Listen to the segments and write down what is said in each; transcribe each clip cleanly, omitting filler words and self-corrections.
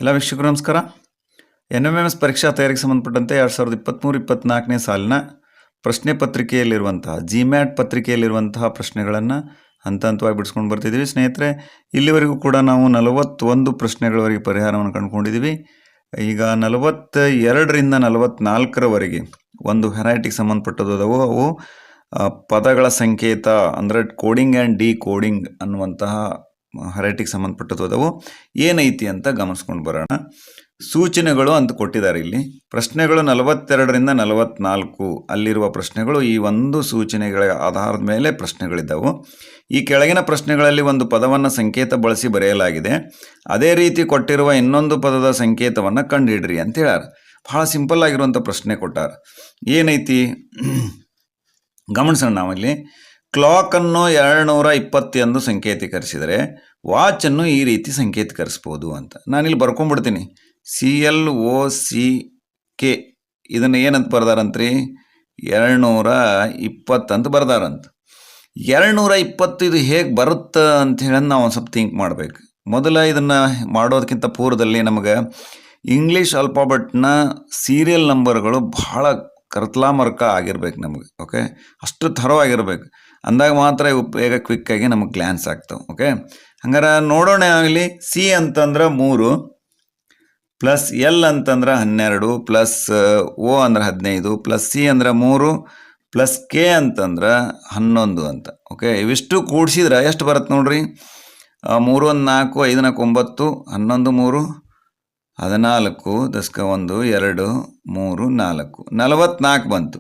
ಎಲ್ಲ ವೀಕ್ಷಕರು ನಮಸ್ಕಾರ. NMMS ಪರೀಕ್ಷಾ ತಯಾರಿಗೆ ಸಂಬಂಧಪಟ್ಟಂತೆ 2023-24ನೇ ಸಾಲಿನ ಪ್ರಶ್ನೆ ಪತ್ರಿಕೆಯಲ್ಲಿರುವಂತಹ GMAT ಪತ್ರಿಕೆಯಲ್ಲಿರುವಂತಹ ಪ್ರಶ್ನೆಗಳನ್ನು ಹಂತ ಹಂತವಾಗಿ ಬಿಡಿಸ್ಕೊಂಡು ಬರ್ತಿದ್ದೀವಿ ಸ್ನೇಹಿತರೆ. ಇಲ್ಲಿವರೆಗೂ ಕೂಡ ನಾವು 41 ಪ್ರಶ್ನೆಗಳವರೆಗೆ ಪರಿಹಾರವನ್ನು ಕಂಡುಕೊಂಡಿದ್ದೀವಿ. ಈಗ 42ರಿಂದ 44ರವರೆಗೆ ಒಂದು ವೆರೈಟಿಗೆ ಸಂಬಂಧಪಟ್ಟದ್ದು ಅವು ಪದಗಳ ಸಂಕೇತ ಅಂದರೆ ಕೋಡಿಂಗ್ ಆ್ಯಂಡ್ ಡಿ ಕೋಡಿಂಗ್ ಅನ್ನುವಂತಹ ವೆರೈಟಿಗೆ ಸಂಬಂಧಪಟ್ಟದ್ದು ಅದಾವು. ಏನೈತಿ ಅಂತ ಗಮನಿಸ್ಕೊಂಡು ಬರೋಣ. ಸೂಚನೆಗಳು ಅಂತ ಕೊಟ್ಟಿದ್ದಾರೆ ಇಲ್ಲಿ. ಪ್ರಶ್ನೆಗಳು 42ರಿಂದ 44 ಅಲ್ಲಿರುವ ಪ್ರಶ್ನೆಗಳು ಈ ಒಂದು ಸೂಚನೆಗಳ ಆಧಾರದ ಮೇಲೆ ಪ್ರಶ್ನೆಗಳಿದ್ದಾವೆ. ಈ ಕೆಳಗಿನ ಪ್ರಶ್ನೆಗಳಲ್ಲಿ ಒಂದು ಪದವನ್ನು ಸಂಕೇತ ಬಳಸಿ ಬರೆಯಲಾಗಿದೆ. ಅದೇ ರೀತಿ ಕೊಟ್ಟಿರುವ ಇನ್ನೊಂದು ಪದದ ಸಂಕೇತವನ್ನು ಕಂಡುಹಿಡ್ರಿ ಅಂತ ಹೇಳ್ಯಾರ. ಭಾಳ ಸಿಂಪಲ್ ಆಗಿರುವಂಥ ಪ್ರಶ್ನೆ ಕೊಟ್ಟಾರ. ಏನೈತಿ ಗಮನಿಸೋಣ. ನಾವಿಲ್ಲಿ ಕ್ಲಾಕನ್ನು 220 ಎಂದು ಸಂಕೇತೀಕರಿಸಿದರೆ ವಾಚನ್ನು ಈ ರೀತಿ ಸಂಕೇತೀಕರಿಸ್ಬೋದು ಅಂತ ನಾನಿಲ್ಲಿ ಬರ್ಕೊಂಡ್ಬಿಡ್ತೀನಿ. CLOCK ಇದನ್ನು ಏನಂತ ಬರ್ದಾರಂತ್ರಿ 220 ಅಂತ ಬರ್ದಾರಂತ. 220 ಇದು ಹೇಗೆ ಬರುತ್ತೆ ಅಂತ ಹೇಳೋದು ನಾವು ಒಂದು ಸ್ವಲ್ಪ ಥಿಂಕ್ ಮಾಡಬೇಕು. ಮೊದಲ ಇದನ್ನು ಮಾಡೋದಕ್ಕಿಂತ ಪೂರ್ವದಲ್ಲಿ ನಮಗೆ ಇಂಗ್ಲೀಷ್ ಆಲ್ಫಾಬೆಟ್ನ ಸೀರಿಯಲ್ ನಂಬರ್ಗಳು ಭಾಳ ಕರ್ತಲಾಮರ್ಕ ಆಗಿರ್ಬೇಕು ನಮಗೆ. ಓಕೆ, ಅಷ್ಟು ಥರವಾಗಿರ್ಬೇಕು. ಅಂದಾಗ ಮಾತ್ರ ಇವು ಬೇಗ ಕ್ವಿಕ್ಕಾಗಿ ನಮಗೆ ಗ್ಲ್ಯಾನ್ಸ್ ಆಗ್ತವೆ. ಓಕೆ, ಹಂಗಾರೆ ನೋಡೋಣ. ಆಗಲಿ ಸಿ ಅಂತಂದ್ರೆ 3 ಪ್ಲಸ್ ಎಲ್ ಅಂತಂದ್ರೆ 12 ಪ್ಲಸ್ O ಅಂದ್ರೆ 15 ಪ್ಲಸ್ ಸಿ ಅಂದ್ರೆ 3 ಪ್ಲಸ್ ಕೆ ಅಂತಂದ್ರೆ 11 ಅಂತ. ಓಕೆ, ಇವಿಷ್ಟು ಕೂಡಿಸಿದ್ರೆ ಎಷ್ಟು ಬರುತ್ತೆ ನೋಡ್ರಿ. 3 1 4 5 4 9 11 3 14 ದಸ್ಕ 1 2 3 4 44 ಬಂತು.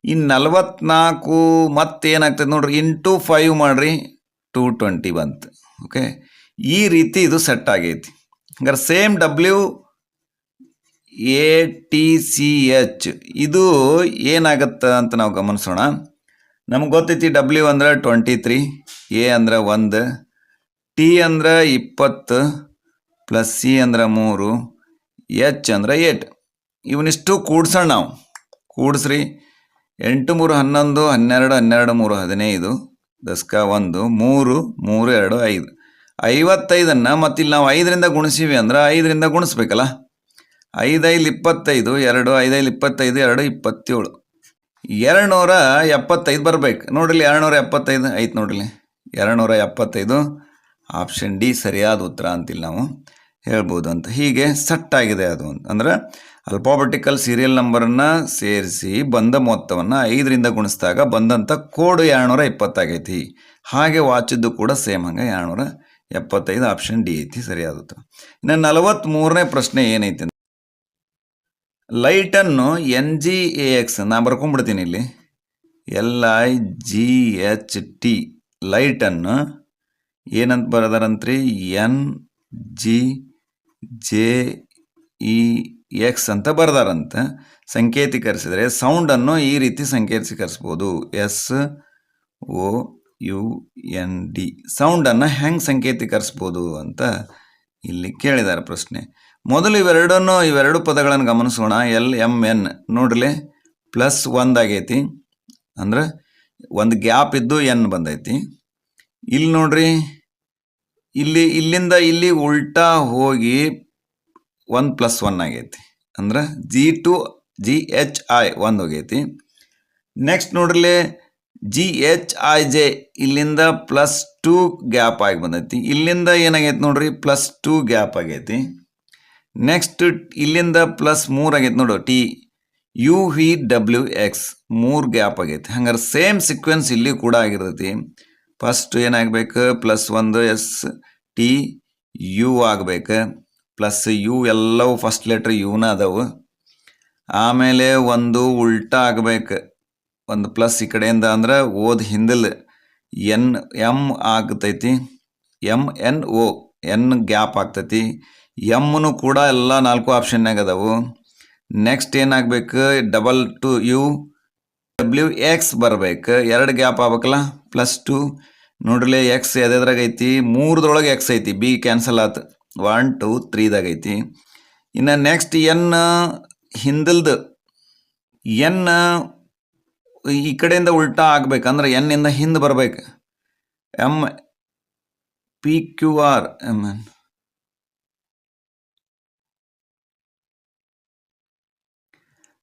ಈ 44 ಮತ್ತೇನಾಗ್ತದೆ ನೋಡ್ರಿ, ಇಂಟು 5 ಮಾಡಿರಿ 220 ಬಂತು. ಓಕೆ, ಈ ರೀತಿ ಇದು ಸೆಟ್ ಆಗೈತಿ. ಹಂಗಾರೆ ಸೇಮ್ WATCH ಇದು ಏನಾಗತ್ತೆ ಅಂತ ನಾವು ಗಮನಿಸೋಣ. ನಮ್ಗೆ ಗೊತ್ತೈತಿ W ಅಂದ್ರೆ 23, A ಅಂದ್ರೆ 1, T ಅಂದ್ರೆ 20 ಪ್ಲಸ್ ಸಿ ಅಂದ್ರೆ 3, H ಅಂದ್ರೆ 8. ಇವನಿಷ್ಟು ಕೂಡ್ಸೋಣ. ನಾವು ಕೂಡಿಸ್ರಿ. 8 3 11 12 12 3 15 ದಸ್ಕ 1 3 3 2 5 55. ಮತ್ತು ಇಲ್ಲಿ ನಾವು 5ರಿಂದ ಗುಣಿಸಿವಿ ಅಂದ್ರೆ 5ರಿಂದ ಗುಣಿಸ್ಬೇಕಲ್ಲ. 5 5 25 2 5 5 25 2 27 275 ಬರ್ಬೇಕು ನೋಡ್ರಿ. 275 ಐತೆ ನೋಡ್ರಿ. 275 ಆಪ್ಷನ್ ಡಿ ಸರಿಯಾದ ಉತ್ತರ ಅಂತಿಲ್ಲ ನಾವು ಹೇಳ್ಬೋದು ಅಂತ. ಹೀಗೆ ಸೆಟ್ ಆಗಿದೆ ಅದು ಅಂದ್ರೆ ಅಲ್ಫಾಬೆಟಿಕಲ್ ಸೀರಿಯಲ್ ನಂಬರನ್ನು ಸೇರಿಸಿ ಬಂದ ಮೊತ್ತವನ್ನು 5ರಿಂದ ಗುಣಿಸಿದಾಗ ಬಂದಂಥ ಕೋಡ್ 220 ಆಗೈತಿ. ಹಾಗೆ ವಾಚಿದ್ದು ಕೂಡ ಸೇಮ್ ಹಂಗೆ 275 ಆಪ್ಷನ್ ಡಿ ಐತಿ ಸರಿಯಾದ ಉತ್ತರ. ಇನ್ನು 43ನೇ ಪ್ರಶ್ನೆ ಏನೈತಿ, ಲೈಟನ್ನು NGAX ನಾ ಬರ್ಕೊಂಡ್ಬಿಡ್ತೀನಿ ಇಲ್ಲಿ. LIGHT ಲೈಟನ್ನು ಏನಂತ ಬರೋದಾರಂತ್ರಿ NGJEX ಅಂತ ಬರ್ದಾರಂತ. ಸಂಕೇತೀಕರಿಸಿದರೆ ಸೌಂಡನ್ನು ಈ ರೀತಿ ಸಂಕೇತೀಕರಿಸ್ಬೋದು. SOUND ಸೌಂಡನ್ನು ಹೆಂಗೆ ಸಂಕೇತೀಕರಿಸ್ಬೋದು ಅಂತ ಇಲ್ಲಿ ಕೇಳಿದ್ದಾರೆ ಪ್ರಶ್ನೆ. ಮೊದಲು ಇವೆರಡು ಪದಗಳನ್ನು ಗಮನಿಸೋಣ. LMN ನೋಡ್ರಿ ಪ್ಲಸ್ 1 ಆಗೈತಿ ಅಂದ್ರೆ ಒಂದು ಗ್ಯಾಪ್ ಇದ್ದು N ಬಂದೈತಿ. ಇಲ್ಲಿ ನೋಡ್ರಿ, ಇಲ್ಲಿಂದ ಇಲ್ಲಿ ಉಲ್ಟಾ ಹೋಗಿ 1 + 1 ಆಗೈತಿ ಅಂದ್ರೆ GHI 1 ಹೋಗೈತಿ. ನೆಕ್ಸ್ಟ್ ನೋಡ್ರಿ GHIJ ಇಲ್ಲಿಂದ +2 ಗ್ಯಾಪ್ ಆಗಿ ಬಂದೈತಿ. ಇಲ್ಲಿಂದ ಏನಾಗೈತಿ ನೋಡ್ರಿ +2 ಗ್ಯಾಪ್ ಆಗೈತಿ. ನೆಕ್ಸ್ಟ್ ಇಲ್ಲಿಂದ +3 ಆಗೈತಿ ನೋಡು TUVWX 3 ಗ್ಯಾಪ್ ಆಗೈತಿ. ಹಂಗಾರೆ ಸೇಮ್ ಸೀಕ್ವೆನ್ಸ್ ಇಲ್ಲಿ ಕೂಡ ಆಗಿರ್ತೈತಿ. ಫಸ್ಟ್ ಏನಾಗಬೇಕು +1 STU ಆಗಬೇಕು. ಪ್ಲಸ್ ಯು ಎಲ್ಲವೂ ಫಸ್ಟ್ ಲೆಟ್ರ್ ಯುನ ಅದಾವು. ಆಮೇಲೆ ಒಂದು ಉಲ್ಟಾ ಆಗಬೇಕು, ಒಂದು ಪ್ಲಸ್ ಈ ಕಡೆಯಿಂದ ಅಂದ್ರೆ ಓದ್ ಹಿಂದಲ್ M ಆಗ್ತೈತಿ. MNO N ಗ್ಯಾಪ್ ಆಗ್ತೈತಿ. ಎಮ್ನು ಕೂಡ ಎಲ್ಲ 4 ಆಪ್ಷನ್ನಾಗ ಅದಾವು. ನೆಕ್ಸ್ಟ್ ಏನಾಗಬೇಕು WX ಬರಬೇಕು. 2 ಗ್ಯಾಪ್ ಆಗ್ಬೇಕಲ್ಲ +2 ನೋಡ್ರಲಿ. ಎಕ್ಸ್ ಎದ್ರಾಗ ಐತಿ 3 X ಐತಿ. ಬಿ ಕ್ಯಾನ್ಸಲ್ ಆತು 1 2 3ದಾಗ ಐತಿ. ಇನ್ನು ನೆಕ್ಸ್ಟ್ N ಹಿಂದಲ್ದು N ಈ ಕಡೆಯಿಂದ ಉಲ್ಟಾ ಆಗ್ಬೇಕಂದ್ರೆ N ಇಂದ ಹಿಂದೆ ಬರ್ಬೇಕು. MPQR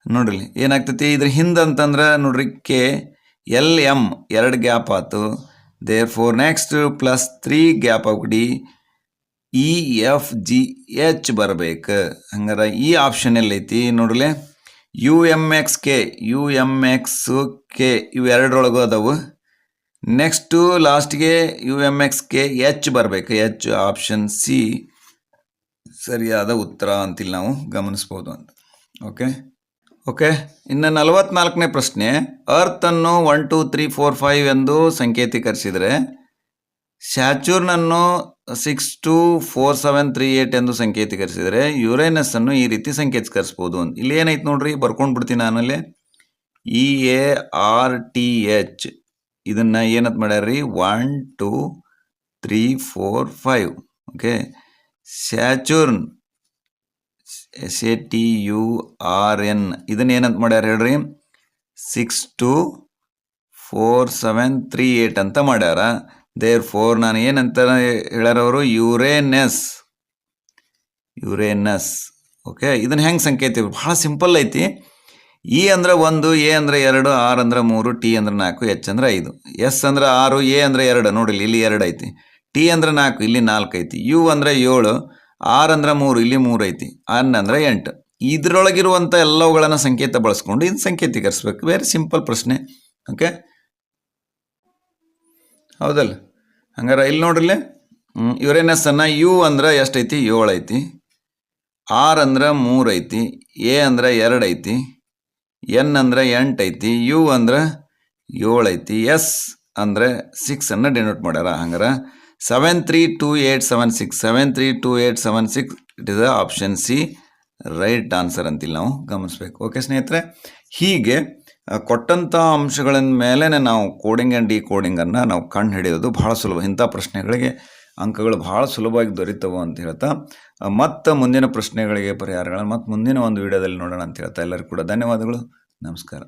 ನೋಡ್ರಿ ಏನಾಗ್ತೈತಿ ಇದ್ರ ಹಿಂದೆ ಅಂತಂದ್ರೆ ನೋಡ್ರಿ ಕೆ ಎಲ್ ಎಮ್ 2 ಗ್ಯಾಪ್ ಆಯ್ತು. ದೇರ್ ಫೋರ್ ನೆಕ್ಸ್ಟ್ +3 ಗ್ಯಾಪ್ ಆಗ್ಬಿಡಿ ಇ ಎಫ್ ಜಿ ಎಚ್ ಬರ್ಬೇಕು. ಹಂಗಾರೆ ಈ ಆಪ್ಷನ್ ಎಲ್ಲೈತಿ ನೋಡ್ರಲೆ ಯು ಎಮ್ ಎಕ್ಸ್ ಕೆ ಇವು ಎರಡರೊಳಗೂ ಅದಾವು. ನೆಕ್ಸ್ಟು ಲಾಸ್ಟ್ಗೆ U M X K H ಬರಬೇಕು. ಎಚ್ ಆಪ್ಷನ್ ಸಿ ಸರಿಯಾದ ಉತ್ತರ ಅಂತಿಲ್ಲ ನಾವು ಗಮನಿಸ್ಬೋದು ಅಂತ. ಓಕೆ ಇನ್ನು 44ನೇ ಪ್ರಶ್ನೆ, ಅರ್ಥನ್ನು 1 2 3 4 5 ಎಂದು ಸಂಕೇತೀಕರಿಸಿದರೆ ಸ್ಯಾಚುರ್ನನ್ನು 6 2 4 7 3 8 ಎಂದು ಸಂಕೇತೀಕರಿಸಿದರೆ ಯುರೇನಸ್ ಅನ್ನು ಈ ರೀತಿ ಸಂಕೇತೀಕರಿಸ್ಬೋದು ಅಂತ. ಇಲ್ಲಿ ಏನೈತೆ ನೋಡ್ರಿ, ಬರ್ಕೊಂಡು ಬಿಡ್ತೀನಿ ನಾನಲ್ಲಿ. EARTH ಇದನ್ನ ಏನಂತ ಮಾಡ್ಯಾರ್ರಿ 1 2 3 4 5. ಓಕೆ, ಸ್ಯಾಚುರ್ನ್ SATURN ಇದನ್ನ ಏನಂತ ಮಾಡ್ಯಾರ ಹೇಳ್ರಿ 6 2 4 7 3 8 ಅಂತ ಮಾಡ್ಯಾರ. ದೇರ್ ಫೋರ್ ನಾನು ಏನಂತ ಹೇಳ್ಯಾರ ಅವರು ಯುರೇನಸ್. ಓಕೆ, ಇದನ್ನ ಹೆಂಗೆ ಸಂಕೇತ ಭಾಳ ಸಿಂಪಲ್ ಐತಿ. ಇ ಅಂದ್ರೆ 1, ಎ ಅಂದ್ರೆ 2, ಆರ್ ಅಂದ್ರೆ 3, ಟಿ ಅಂದ್ರೆ 4, ಎಚ್ ಅಂದ್ರೆ 5, ಎಸ್ ಅಂದ್ರೆ 6, ಎ ಅಂದ್ರೆ 2 ನೋಡಿ ಇಲ್ಲಿ 2 ಐತಿ, ಟಿ ಅಂದ್ರೆ 4 ಇಲ್ಲಿ 4 ಐತಿ, ಯು ಅಂದ್ರೆ 7, ಆರ್ ಅಂದ್ರೆ 3 ಇಲ್ಲಿ 3 ಐತಿ, ಅನ್ ಅಂದ್ರೆ 8. ಇದ್ರೊಳಗಿರುವಂಥ ಎಲ್ಲವುಗಳನ್ನು ಸಂಕೇತ ಬಳಸ್ಕೊಂಡು ಇದು ಸಂಕೇತೀಕರಿಸ್ಬೇಕು. ವೆರಿ ಸಿಂಪಲ್ ಪ್ರಶ್ನೆ. ಓಕೆ, ಹೌದಲ್ಲ? ಹಂಗಾರೆ ಇಲ್ಲಿ ನೋಡ್ರಿ ಯುರೇನಸ್ ಅನ್ನ ಯು ಅಂದ್ರೆ ಎಷ್ಟೈತಿ 7 ಐತಿ, ಆರ್ ಅಂದ್ರೆ 3 ಐತಿ, ಎ ಅಂದ್ರೆ 2 ಐತಿ, ಎನ್ ಅಂದ್ರೆ 8 ಐತಿ, ಯು ಅಂದ್ರೆ 7 ಐತಿ, ಎಸ್ ಅಂದ್ರೆ 6 ಅನ್ನ ಡಿನೋಟ್ ಮಾಡ್ಯಾರ. ಹಂಗಾರೆ 732876 732876 it is option C right answer ಅಂತಿಲ್ಲ ನಾವು ಗಮನಿಸ್ಬೇಕು. ಓಕೆ ಸ್ನೇಹಿತರೆ, ಹೀಗೆ ಕೊಟ್ಟಂಥ ಅಂಶಗಳ ಮೇಲೆ ನಾವು ಕೋಡಿಂಗ್ ಆ್ಯಂಡ್ ಡಿಕೋಡಿಂಗನ್ನು ನಾವು ಕಂಡು ಹಿಡಿಯೋದು ಬಹಳ ಸುಲಭ. ಇಂಥ ಪ್ರಶ್ನೆಗಳಿಗೆ ಅಂಕಗಳು ಬಹಳ ಸುಲಭವಾಗಿ ದೊರೀತವೆ ಅಂತ ಹೇಳ್ತಾ ಮತ್ತು ಮುಂದಿನ ಪ್ರಶ್ನೆಗಳಿಗೆ ಪರಿಹಾರಗಳನ್ನು ಮತ್ತು ಮುಂದಿನ ಒಂದು ವಿಡಿಯೋದಲ್ಲಿ ನೋಡೋಣ ಅಂತ ಹೇಳ್ತಾ ಎಲ್ಲರಿಗೂ ಕೂಡ ಧನ್ಯವಾದಗಳು. ನಮಸ್ಕಾರ.